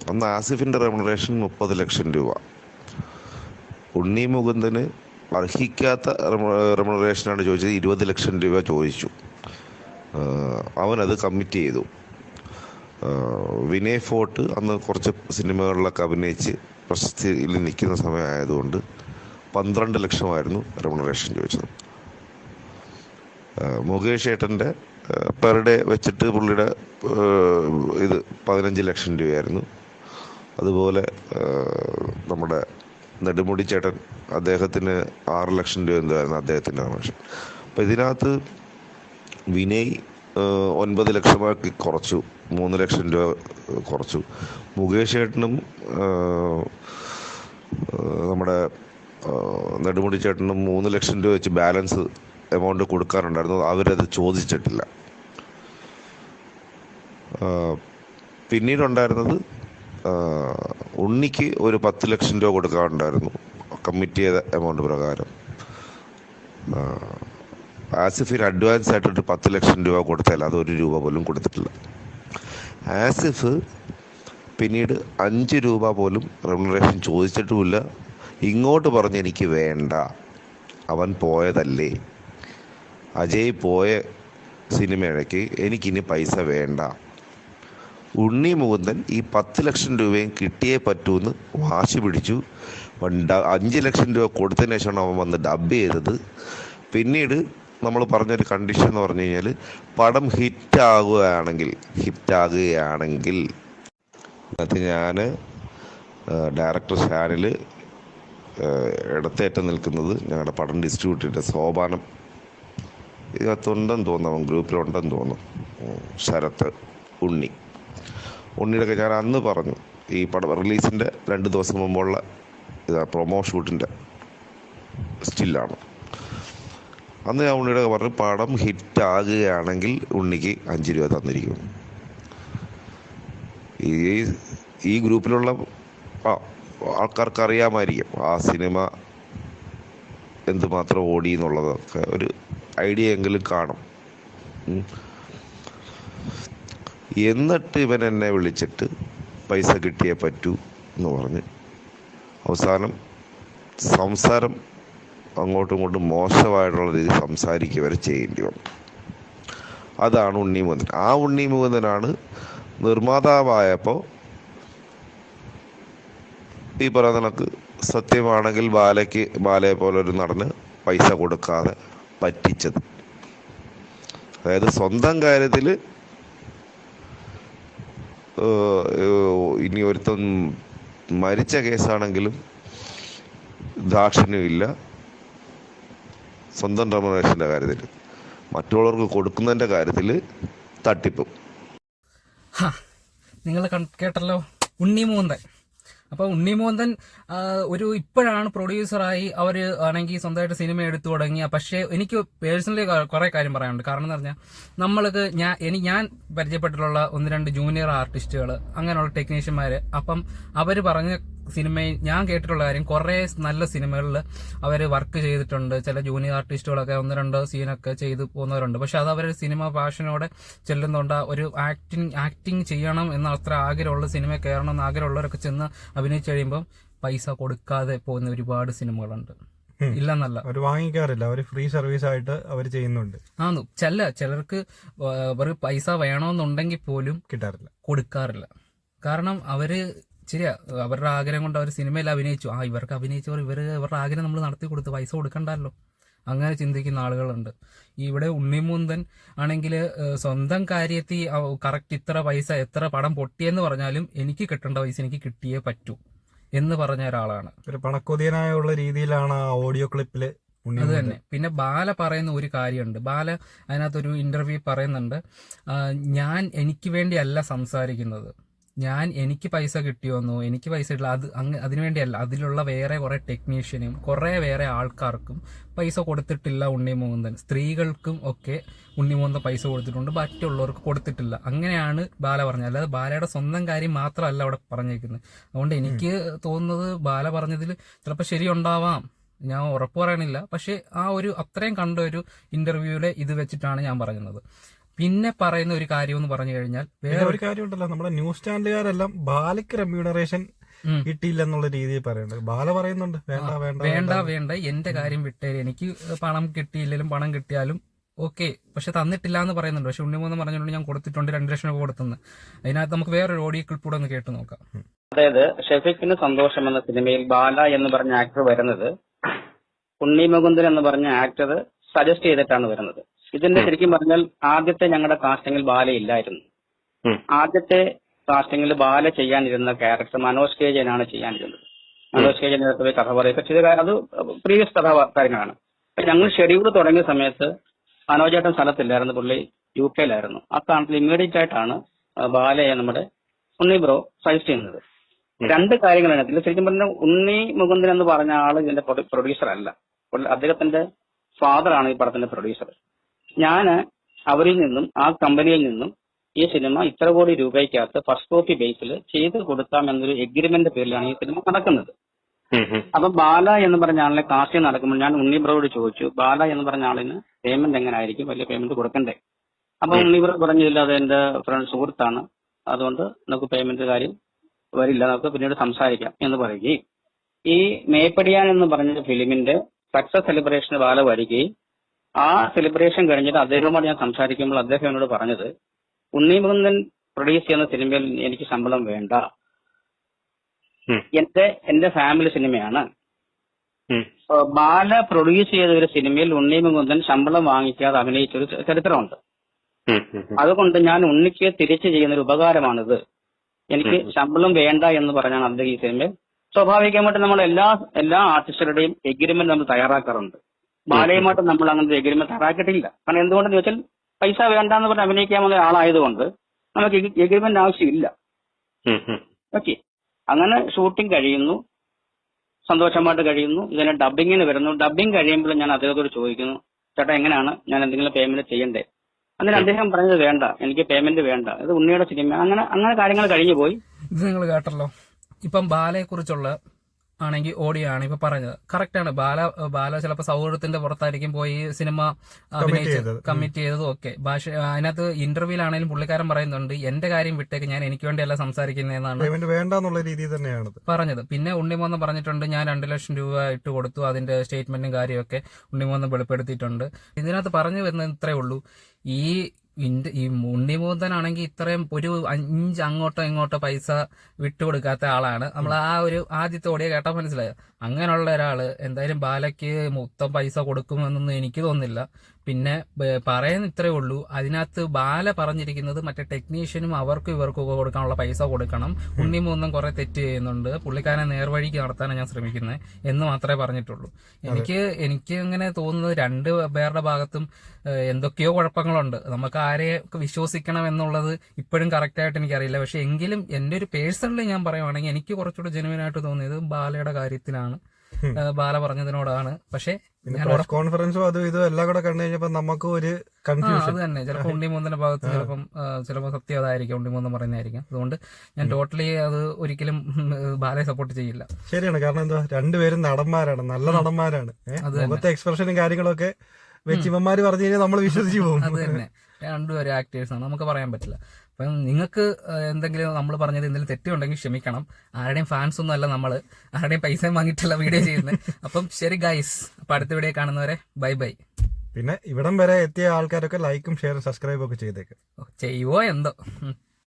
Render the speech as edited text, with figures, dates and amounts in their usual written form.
അന്ന് ആസിഫിൻ്റെ റെമുനറേഷൻ 30 ലക്ഷം രൂപ. ഉണ്ണി മുകുന്ദന് അർഹിക്കാത്ത റെമുനറേഷനാണ് ചോദിച്ചത്. 20 ലക്ഷം രൂപ ചോദിച്ചു. അവനത് കമ്മിറ്റ് ചെയ്തു. വിനയ് ഫോർട്ട് അന്ന് കുറച്ച് സിനിമകളിലൊക്കെ അഭിനയിച്ച് പ്രശസ്തിയിൽ നിൽക്കുന്ന സമയമായതുകൊണ്ട് 12 ലക്ഷമായിരുന്നു റെമുനറേഷൻ ചോദിച്ചത്. മുകേഷ് ഏട്ടൻ്റെ പെർ ഡേ വെച്ചിട്ട് പുള്ളിയുടെ ഇത് 15 ലക്ഷം രൂപയായിരുന്നു. അതുപോലെ നമ്മുടെ നെടുമുടി ചേട്ടൻ, അദ്ദേഹത്തിന് 6 ലക്ഷം രൂപ എന്തായിരുന്നു അദ്ദേഹത്തിൻ്റെ റെമുനറേഷൻ. അപ്പോൾ ഇതിനകത്ത് വിനയ് 9 ലക്ഷമാക്കി കുറച്ചു, 3 ലക്ഷം രൂപ കുറച്ചു. മുകേഷ് ഏട്ടനും നമ്മുടെ നെടുമുടി ചേട്ടനും 3 ലക്ഷം രൂപ വെച്ച് ബാലൻസ് എമൗണ്ട് കൊടുക്കാനുണ്ടായിരുന്നു. അവരത് ചോദിച്ചിട്ടില്ല. പിന്നീടുണ്ടായിരുന്നത് ഉണ്ണിക്ക് ഒരു 10 ലക്ഷം രൂപ കൊടുക്കാനുണ്ടായിരുന്നു കമ്മിറ്റ് ചെയ്ത എമൗണ്ട് പ്രകാരം. ആസിഫിന് അഡ്വാൻസ് ആയിട്ടൊരു 10 ലക്ഷം രൂപ കൊടുത്താൽ അത് 1 രൂപ പോലും കൊടുത്തിട്ടില്ല. ആസിഫ് പിന്നീട് 5 രൂപ പോലും റെമുനറേഷൻ ചോദിച്ചിട്ടുമില്ല. ഇങ്ങോട്ട് പറഞ്ഞ് എനിക്ക് വേണ്ട, അവൻ പോയതല്ലേ, അജയ് പോയ സിനിമയിടയ്ക്ക് എനിക്കിനി പൈസ വേണ്ട. ഉണ്ണി മുകുന്ദൻ ഈ 10 ലക്ഷം രൂപയും കിട്ടിയേ പറ്റൂന്ന് വാശി പിടിച്ചു. 5 ലക്ഷം രൂപ കൊടുത്തതിന് ശേഷമാണ് അവൻ വന്ന് ഡബ് ചെയ്തത്. പിന്നീട് നമ്മൾ പറഞ്ഞൊരു കണ്ടീഷൻ എന്ന് പറഞ്ഞു കഴിഞ്ഞാൽ, പടം ഹിറ്റാകുകയാണെങ്കിൽ അത് ഞാൻ ഡയറക്ടർ ഷാനിൽ ഇടത്തേറ്റം നിൽക്കുന്നത് ഞങ്ങളുടെ പടം ഡിസ്ട്രിബ്യൂട്ട് ചെയ്ത സോപാനം ഇതിനകത്തുണ്ടെന്ന് തോന്നുന്നു, ഗ്രൂപ്പിലുണ്ടെന്ന് തോന്നുന്നു. ശരത്ത്, ഉണ്ണിയുടെയൊക്കെ ഞാൻ അന്ന് പറഞ്ഞു. ഈ പടം റിലീസിൻ്റെ 2 ദിവസം മുമ്പുള്ള പ്രൊമോ ഷൂട്ടിൻ്റെ സ്റ്റില്ലാണ്. അന്ന് ഞാൻ ഉണ്ണിയുടെ പറഞ്ഞു, പടം ഹിറ്റാകുകയാണെങ്കിൽ ഉണ്ണിക്ക് 5 രൂപ തന്നിരിക്കും. ഈ ഗ്രൂപ്പിലുള്ള ആൾക്കാർക്ക് അറിയാമായിരിക്കും ആ സിനിമ എന്തുമാത്രം ഓടി എന്നുള്ളതൊക്കെ ഒരു ഐഡിയ എങ്കിലും കാണും. എന്നിട്ട് ഇവൻ എന്നെ വിളിച്ചിട്ട് പൈസ കിട്ടിയേ പറ്റൂ എന്ന് പറഞ്ഞ് അവസാനം സംസാരം അങ്ങോട്ടും ഇങ്ങോട്ടും മോശമായിട്ടുള്ള രീതിയിൽ സംസാരിക്കുക വരെ ചെയ്യേണ്ടി വന്നു. അതാണ് ഉണ്ണി മുകുന്ദൻ. ആ ഉണ്ണി മുകുന്ദനാണ് നിർമ്മാതാവായപ്പോൾ ഈ പറയുന്ന കണക്ക് സത്യമാണെങ്കിൽ ബാലയെ പോലൊരു നടന് പൈസ കൊടുക്കാതെ പറ്റിച്ചത്. അതായത് സ്വന്തം കാര്യത്തിൽ ഇനി ഒരുത്തൻ മരിച്ച കേസാണെങ്കിലും ദാക്ഷിണ്യമില്ല സ്വന്തം റെമുനറേഷൻ്റെ കാര്യത്തിൽ. മറ്റുള്ളവർക്ക് കൊടുക്കുന്നതിൻ്റെ കാര്യത്തിൽ തട്ടിപ്പും. നിങ്ങൾ കേട്ടല്ലോ ഉണ്ണി മുകുന്ദൻ. അപ്പോൾ ഉണ്ണി മുകുന്ദൻ ഇപ്പോഴാണ് പ്രൊഡ്യൂസറായി അവർ ആണെങ്കിൽ സ്വന്തമായിട്ട് സിനിമ എടുത്തു തുടങ്ങിയ. പക്ഷേ എനിക്ക് പേഴ്സണലി കുറെ കാര്യം പറയാനുണ്ട്. കാരണം എന്ന് പറഞ്ഞാൽ നമ്മൾക്ക് ഞാൻ പരിചയപ്പെട്ടിട്ടുള്ള 1-2 ജൂനിയർ ആർട്ടിസ്റ്റുകൾ, അങ്ങനെയുള്ള ടെക്നീഷ്യന്മാർ, അപ്പം അവർ പറഞ്ഞ സിനിമയിൽ ഞാൻ കേട്ടിട്ടുള്ള കാര്യം, കുറെ നല്ല സിനിമകളിൽ അവർ വർക്ക് ചെയ്തിട്ടുണ്ട്. ചില ജൂനിയർ ആർട്ടിസ്റ്റുകളൊക്കെ 1-2 സീനൊക്കെ ചെയ്ത് പോകുന്നവരുണ്ട്. പക്ഷെ അത് അവർ സിനിമ പാഷനോടെ ചെല്ലുന്നുണ്ട്. ഒരു ആക്ടിങ് ചെയ്യണം എന്ന അത്ര ആഗ്രഹമുള്ള സിനിമ കയറണം എന്ന് ആഗ്രഹമുള്ളവരൊക്കെ ചെന്ന് അഭിനയിച്ച് കഴിയുമ്പോൾ പൈസ കൊടുക്കാതെ പോകുന്ന ഒരുപാട് സിനിമകളുണ്ട്. ഇല്ലെന്നല്ല, അവർ വാങ്ങിക്കാറില്ല, അവർ ഫ്രീ സർവീസ് ആയിട്ട് അവർ ചെയ്യുന്നുണ്ട്. ചിലർക്ക് അവർക്ക് പൈസ വേണമെന്നുണ്ടെങ്കിൽ പോലും കൊടുക്കാറില്ല. കാരണം അവര് ശരിയാ, അവരുടെ ആഗ്രഹം കൊണ്ട് അവർ സിനിമയിൽ അഭിനയിച്ചു. ഇവർക്ക് അഭിനയിച്ചവർ ഇവരുടെ ആഗ്രഹം നമ്മൾ നടത്തി കൊടുത്ത് പൈസ കൊടുക്കണ്ടല്ലോ, അങ്ങനെ ചിന്തിക്കുന്ന ആളുകളുണ്ട്. ഇവിടെ ഉണ്ണി മുകുന്ദൻ ആണെങ്കിൽ സ്വന്തം കാര്യത്തിൽ കറക്റ്റ് ഇത്ര പൈസ, എത്ര പടം പൊട്ടിയെന്ന് പറഞ്ഞാലും എനിക്ക് കിട്ടേണ്ട പൈസ എനിക്ക് കിട്ടിയേ പറ്റൂ എന്ന് പറഞ്ഞ ഒരാളാണ്. ഒരു പണക്കൊതിയനായുള്ള രീതിയിലാണ് ആ ഓഡിയോ ക്ലിപ്പില് അത് തന്നെ. പിന്നെ ബാല പറയുന്ന ഒരു കാര്യമുണ്ട്. ബാല അതിനകത്തൊരു ഇന്റർവ്യൂ പറയുന്നുണ്ട്, ഞാൻ എനിക്ക് വേണ്ടിയല്ല സംസാരിക്കുന്നത്, എനിക്ക് പൈസ കിട്ടിയോന്നോ എനിക്ക് പൈസ ഇല്ല, അതിനുവേണ്ടിയല്ല. അതിലുള്ള വേറെ കുറെ ടെക്നീഷ്യനും കുറെ വേറെ ആൾക്കാർക്കും പൈസ കൊടുത്തിട്ടില്ല ഉണ്ണി മുകുന്ദൻ. സ്ത്രീകൾക്കും ഒക്കെ ഉണ്ണി മുകുന്ദൻ പൈസ കൊടുത്തിട്ടുണ്ട്, മറ്റുള്ളവർക്ക് കൊടുത്തിട്ടില്ല. അങ്ങനെയാണ് ബാല പറഞ്ഞത്. അല്ലാതെ ബാലയുടെ സ്വന്തം കാര്യം മാത്രമല്ല അവിടെ പറഞ്ഞേക്കുന്നത്. അതുകൊണ്ട് എനിക്ക് തോന്നുന്നത് ബാല പറഞ്ഞതിൽ ചിലപ്പോൾ ശരിയുണ്ടാവാം, ഞാൻ ഉറപ്പ് പറയണില്ല. പക്ഷെ അത്രയും കണ്ട ഒരു ഇന്റർവ്യൂവിലെ ഇത് വെച്ചിട്ടാണ് ഞാൻ പറയുന്നത്. പിന്നെ പറയുന്ന ഒരു കാര്യം എന്ന് പറഞ്ഞു കഴിഞ്ഞാൽ വേറെ ഒരു കാര്യമുണ്ടല്ലോ, നമ്മുടെ ന്യൂസ് ചാനലുകാരെല്ലാം ബാലയ്ക്ക് റെമ്യൂണറേഷൻ കിട്ടിയില്ല എന്നുള്ള രീതിയിൽ പറയുന്നുണ്ട്. ബാല പറയുന്നുണ്ട് വേണ്ട വേണ്ട വേണ്ട വേണ്ട എന്റെ കാര്യം വിട്ടേര്, എനിക്ക് പണം കിട്ടിയില്ലെങ്കിലും പണം കിട്ടിയാലും ഓക്കെ, പക്ഷെ തന്നിട്ടില്ല എന്ന് പറയുന്നുണ്ട്. പക്ഷെ ഉണ്ണിമൂന്ന് പറഞ്ഞുകൊണ്ട് ഞാൻ കൊടുത്തിട്ടുണ്ട്, 2 ലക്ഷം രൂപ കൊടുത്തെന്ന്. അതിനകത്ത് നമുക്ക് വേറൊരു ഓഡിയോ ക്ലിപ്പ് കൂടെ ഒന്ന് കേട്ട് നോക്കാം. അതായത് ഷെഫീഖിന് സന്തോഷം എന്ന സിനിമയിൽ ബാല എന്ന് പറഞ്ഞ ആക്ടർ വരുന്നത് ഉണ്ണി മുകുന്ദൻ എന്ന് പറഞ്ഞ ആക്ടർ സജസ്റ്റ് ചെയ്തിട്ടാണ് വരുന്നത്. ഇതിന്റെ ശരിക്കും പറഞ്ഞാൽ ആദ്യത്തെ ഞങ്ങളുടെ കാസ്റ്റിംഗിൽ ബാലയില്ലായിരുന്നു. ആദ്യത്തെ കാസ്റ്റിംഗിൽ ബാല ചെയ്യാനിരുന്ന ക്യാരക്ടർ മനോജ് കെ ജയനാണ് ചെയ്യാനിരുന്നത്. മനോജ് കെ ജയൻ പോയി കഥ പറയുക ചെയ്ത അത് പ്രീവിയസ് കഥാകാരനാണ്. ഞങ്ങൾ ഷെഡ്യൂൾ തുടങ്ങിയ സമയത്ത് മനോജേട്ടൻ സ്ഥലത്തില്ലായിരുന്നു, പുള്ളി UK-യിലായിരുന്നു. ആ സ്ഥാനത്തിൽ ഇമ്മീഡിയറ്റ് ആയിട്ടാണ് ബാലയെ നമ്മുടെ ഉണ്ണി ബ്രോ സജസ്റ്റ് ചെയ്യുന്നത്. 2 കാര്യങ്ങളാണ് ഇതിൽ. ശരിക്കും പറഞ്ഞാൽ ഉണ്ണി മുകുന്ദൻ എന്ന് പറഞ്ഞ ആള് ഇതിന്റെ പ്രൊഡ്യൂസർ അല്ല, അദ്ദേഹത്തിന്റെ ഫാദറാണ് ഈ പടത്തിന്റെ പ്രൊഡ്യൂസർ. ഞാൻ അവരിൽ നിന്നും ആ കമ്പനിയിൽ നിന്നും ഈ സിനിമ ഇത്ര കോടി രൂപയ്ക്കകത്ത് ഫസ്റ്റ് കോപ്പി ബേസിൽ ചെയ്ത് കൊടുക്കാം എന്നൊരു എഗ്രിമെന്റ് പേരിലാണ് ഈ സിനിമ നടക്കുന്നത്. അപ്പൊ ബാല എന്ന് പറഞ്ഞ ആളിനെ കാസ്റ്റിംഗ് നടക്കുമ്പോൾ ഞാൻ ഉണ്ണി ബ്രോയോട് ചോദിച്ചു, ബാല എന്ന് പറഞ്ഞ ആളിന് പേയ്മെന്റ് എങ്ങനെ ആയിരിക്കും, വലിയ പേയ്മെന്റ് കൊടുക്കണ്ടേ? അപ്പൊ ഉണ്ണി ബ്രോ പറഞ്ഞില്ല, അത് എന്റെ ഫ്രണ്ട് സുഹൃത്താണ്, അതുകൊണ്ട് നമുക്ക് പേയ്മെന്റ് കാര്യം വരില്ല, നമുക്ക് പിന്നീട് സംസാരിക്കാം എന്ന് പറയുകയും ഈ മേപ്പടിയാൻ എന്ന് പറഞ്ഞ ഫിലിമിന്റെ സക്സസ് സെലിബ്രേഷന് ബാല വരികയും ആ സെലിബ്രേഷൻ കഴിഞ്ഞിട്ട് അദ്ദേഹവുമായി ഞാൻ സംസാരിക്കുമ്പോൾ അദ്ദേഹം എന്നോട് പറഞ്ഞത്, ഉണ്ണി മുകുന്ദൻ പ്രൊഡ്യൂസ് ചെയ്യുന്ന സിനിമയിൽ എനിക്ക് ശമ്പളം വേണ്ട, എന്റെ ഫാമിലി സിനിമയാണ്. ബാല പ്രൊഡ്യൂസ് ചെയ്ത ഒരു സിനിമയിൽ ഉണ്ണി മുകുന്ദൻ ശമ്പളം വാങ്ങിക്കാതെ അഭിനയിച്ച ഒരു ചരിത്രമുണ്ട്. അതുകൊണ്ട് ഞാൻ ഉണ്ണിക്ക് തിരിച്ചു ചെയ്യുന്ന ഒരു ഉപകാരമാണിത്, എനിക്ക് ശമ്പളം വേണ്ട എന്ന് പറഞ്ഞാണ് അദ്ദേഹം ഈ സിനിമയിൽ. സ്വാഭാവികമായിട്ട് നമ്മൾ എല്ലാ ആർട്ടിസ്റ്റുകളുടെയും എഗ്രിമെന്റ് നമ്മൾ തയ്യാറാക്കാറുണ്ട്. ബാലയുമായിട്ട് നമ്മൾ അങ്ങനത്തെ എഗ്രിമെന്റ് തയ്യാറാക്കിയിട്ടില്ല. കാരണം എന്തുകൊണ്ടെന്ന് വെച്ചാൽ പൈസ വേണ്ടാന്ന് പറഞ്ഞ് അഭിനയിക്കാവുന്ന ആളായതുകൊണ്ട് നമുക്ക് എഗ്രിമെന്റ് ആവശ്യമില്ല. ഓക്കെ, അങ്ങനെ ഷൂട്ടിംഗ് കഴിയുന്നു, സന്തോഷമായിട്ട് കഴിയുന്നു. ഇതിനെ ഡബിങ്ങിന് വരുന്നു. ഡബിങ് കഴിയുമ്പോൾ ഞാൻ അദ്ദേഹത്തോട് ചോദിക്കുന്നു, ചേട്ടാ എങ്ങനെയാണ്, ഞാൻ എന്തെങ്കിലും പേയ്മെന്റ് ചെയ്യണ്ടേ? അങ്ങനെ അദ്ദേഹം പറഞ്ഞത് വേണ്ട, എനിക്ക് പേയ്മെന്റ് വേണ്ട, ഇത് ഉണ്ണിയുടെ സിനിമ. അങ്ങനെ കാര്യങ്ങൾ കഴിഞ്ഞു പോയി. ഇത് നിങ്ങൾ കേട്ടല്ലോ. ഇപ്പം ബാലയെ കുറിച്ചുള്ള ആണെങ്കിൽ ഓഡിയോ ആണ് ഇപ്പൊ പറഞ്ഞത്. കറക്റ്റ് ആണ്. ബാല ചിലപ്പോൾ സൗഹൃദത്തിന്റെ പുറത്തായിരിക്കും പോയി സിനിമ കമ്മിറ്റ് ചെയ്തതും ഒക്കെ. അതിനകത്ത് ഇന്റർവ്യൂലാണെങ്കിലും പുള്ളിക്കാരൻ പറയുന്നുണ്ട്, എന്റെ കാര്യം വിട്ടേക്ക്, ഞാൻ എനിക്ക് വേണ്ടിയല്ല സംസാരിക്കുന്നതെന്നാണ് വേണ്ടെന്നുള്ള രീതിയിൽ തന്നെയാണ് പറഞ്ഞത്. പിന്നെ ഉണ്ണിമോന്ന് പറഞ്ഞിട്ടുണ്ട്, ഞാൻ 2 ലക്ഷം രൂപ ഇട്ട് കൊടുത്തു, അതിന്റെ സ്റ്റേറ്റ്മെന്റും കാര്യമൊക്കെ ഉണ്ണിമോന്ന് വെളിപ്പെടുത്തിയിട്ടുണ്ട്. ഇതിനകത്ത് പറഞ്ഞു വരുന്നത് ഇത്രേ ഉള്ളൂ, ഈ ഉണ്ണിമൂന്തനാണെങ്കിൽ ഇത്രയും ഒരു 5 അങ്ങോട്ടോ ഇങ്ങോട്ടോ പൈസ വിട്ടുകൊടുക്കാത്ത ആളാണ്. നമ്മൾ ആ ഒരു ആദ്യത്തെ ഓടിയ കേട്ടാൽ മനസ്സിലായോ. അങ്ങനെയുള്ള ഒരാള് എന്തായാലും ബാലയ്ക്ക് മൊത്തം പൈസ കൊടുക്കുമെന്നൊന്നും എനിക്ക് തോന്നുന്നില്ല. പിന്നെ പറയുന്ന ഇത്രേ ഉള്ളൂ, അതിനകത്ത് ബാല പറഞ്ഞിരിക്കുന്നത് മറ്റേ ടെക്നീഷ്യനും അവർക്കും ഇവർക്കും കൊടുക്കാനുള്ള പൈസ കൊടുക്കണം. ഉണ്ണിമൂന്നും കുറെ തെറ്റ് ചെയ്യുന്നുണ്ട്, പുള്ളിക്കാരനെ നേർവഴിക്ക് നടത്താനാണ് ഞാൻ ശ്രമിക്കുന്നത് എന്ന് മാത്രമേ പറഞ്ഞിട്ടുള്ളൂ. എനിക്ക് അങ്ങനെ തോന്നുന്നത് 2 പേരുടെ ഭാഗത്തും എന്തൊക്കെയോ കുഴപ്പങ്ങളുണ്ട്. നമുക്ക് ആരെ വിശ്വസിക്കണം എന്നുള്ളത് ഇപ്പോഴും കറക്റ്റായിട്ട് എനിക്കറിയില്ല. പക്ഷെ എങ്കിലും എന്റെ ഒരു പേഴ്സണലി ഞാൻ പറയുവാണെങ്കിൽ എനിക്ക് കുറച്ചുകൂടെ ജെനുവിനായിട്ട് തോന്നിയത് ബാലയുടെ കാര്യത്തിലാണ്, ബാല പറഞ്ഞതിനോടാണ്. പക്ഷെ കോൺഫറൻസും അതും ഇതും എല്ലാം കൂടെ കണ്ടു കഴിഞ്ഞപ്പോ നമുക്ക് ഒരു അത് തന്നെ ചിലപ്പോൾ ഉണ്ണിമൂന്നിന്റെ ഭാഗത്ത് ചിലപ്പോൾ സത്യം അതായിരിക്കും, ഉണ്ണിമൂന്ന് പറയുന്നതായിരിക്കും. അതുകൊണ്ട് ഞാൻ ടോട്ടലി അത് ഒരിക്കലും ബാലയെ സപ്പോർട്ട് ചെയ്യില്ല. ശരിയാണ്. കാരണം എന്താ, 2 പേരും നടന്മാരാണ്, നല്ല നടന്മാരാണ്. മുഖത്തെ എക്സ്പ്രഷനും കാര്യങ്ങളൊക്കെ വെച്ചിമ്മമാര് പറഞ്ഞു കഴിഞ്ഞാൽ നമ്മൾ വിശ്വസിച്ച് പോകും. അത് തന്നെ, 2 പേരും ആക്ടേഴ്സാണ്, നമുക്ക് പറയാൻ പറ്റില്ല. അപ്പം നിങ്ങൾക്ക് എന്തെങ്കിലും നമ്മൾ പറഞ്ഞത് എന്തെങ്കിലും തെറ്റുണ്ടെങ്കിൽ ക്ഷമിക്കണം. ആരുടെയും ഫാൻസ് ഒന്നും അല്ല നമ്മൾ, ആരുടെയും പൈസയും വാങ്ങിയിട്ടല്ല വീഡിയോ ചെയ്യുന്നത്. അപ്പം ശരി ഗൈസ്, അപ്പൊ അടുത്ത വീഡിയോ കാണുന്നവരെ ബൈ ബൈ. പിന്നെ ഇവിടം വരെ എത്തിയ ആൾക്കാരൊക്കെ ലൈക്കും ഷെയറും സബ്സ്ക്രൈബും ഒക്കെ ചെയ്തേക്ക്. ചെയ്യുവോ എന്തോ.